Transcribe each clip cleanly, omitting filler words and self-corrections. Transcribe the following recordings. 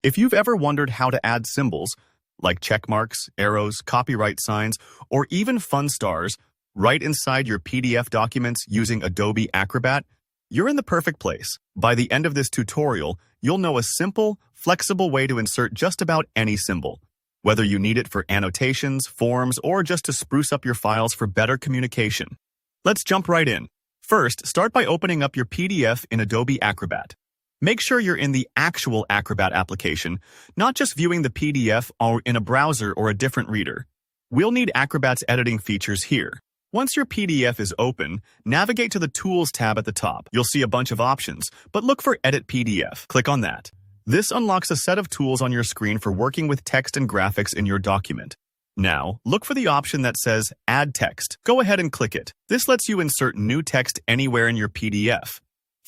If you've ever wondered how to add symbols, like check marks, arrows, copyright signs, or even fun stars, right inside your PDF documents using Adobe Acrobat, you're in the perfect place. By the end of this tutorial, you'll know a simple, flexible way to insert just about any symbol, whether you need it for annotations, forms, or just to spruce up your files for better communication. Let's jump right in. First, start by opening up your PDF in Adobe Acrobat. Make sure you're in the actual Acrobat application, not just viewing the PDF or in a browser or a different reader. We'll need Acrobat's editing features here. Once your PDF is open, navigate to the Tools tab at the top. You'll see a bunch of options, but look for Edit PDF. Click on that. This unlocks a set of tools on your screen for working with text and graphics in your document. Now, look for the option that says Add Text. Go ahead and click it. This lets you insert new text anywhere in your PDF.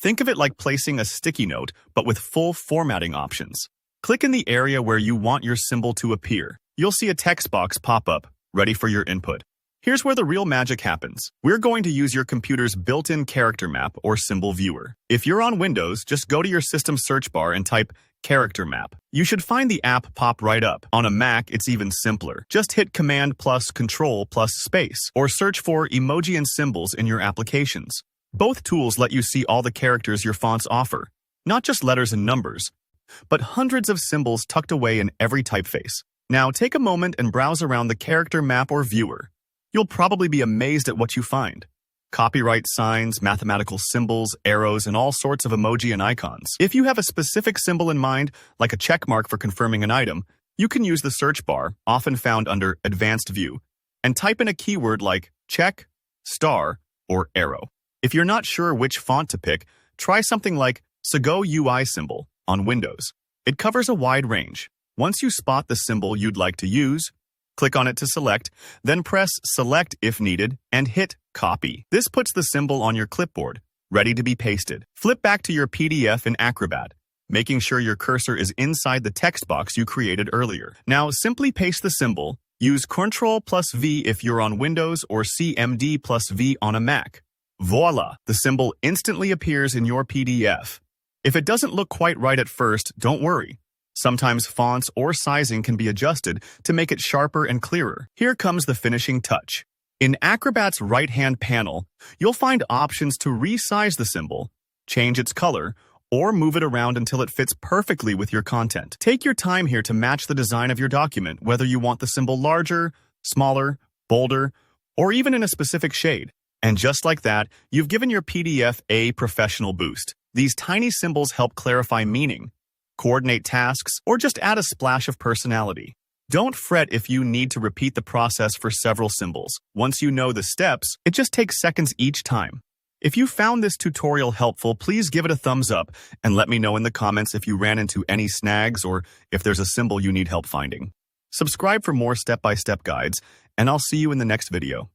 Think of it like placing a sticky note, but with full formatting options. Click in the area where you want your symbol to appear. You'll see a text box pop up, ready for your input. Here's where the real magic happens. We're going to use your computer's built-in character map or symbol viewer. If you're on Windows, just go to your system search bar and type Character Map. You should find the app pop right up. On a Mac, it's even simpler. Just hit Command plus Control plus Space, or search for emoji and symbols in your applications. Both tools let you see all the characters your fonts offer, not just letters and numbers, but hundreds of symbols tucked away in every typeface. Now take a moment and browse around the character map or viewer. You'll probably be amazed at what you find. Copyright signs, mathematical symbols, arrows, and all sorts of emoji and icons. If you have a specific symbol in mind, like a check mark for confirming an item, you can use the search bar, often found under Advanced View, and type in a keyword like check, star, or arrow. If you're not sure which font to pick, try something like Sago UI symbol on Windows. It covers a wide range. Once you spot the symbol you'd like to use, click on it to select, then press Select if needed, and hit Copy. This puts the symbol on your clipboard, ready to be pasted. Flip back to your PDF in Acrobat, making sure your cursor is inside the text box you created earlier. Now simply paste the symbol. Use Ctrl plus V if you're on Windows or CMD plus V on a Mac. Voila! The symbol instantly appears in your PDF. If it doesn't look quite right at first, don't worry. Sometimes fonts or sizing can be adjusted to make it sharper and clearer. Here comes the finishing touch. In Acrobat's right-hand panel, you'll find options to resize the symbol, change its color, or move it around until it fits perfectly with your content. Take your time here to match the design of your document, whether you want the symbol larger, smaller, bolder, or even in a specific shade. And just like that, you've given your PDF a professional boost. These tiny symbols help clarify meaning, coordinate tasks, or just add a splash of personality. Don't fret if you need to repeat the process for several symbols. Once you know the steps, it just takes seconds each time. If you found this tutorial helpful, please give it a thumbs up and let me know in the comments if you ran into any snags or if there's a symbol you need help finding. Subscribe for more step-by-step guides, and I'll see you in the next video.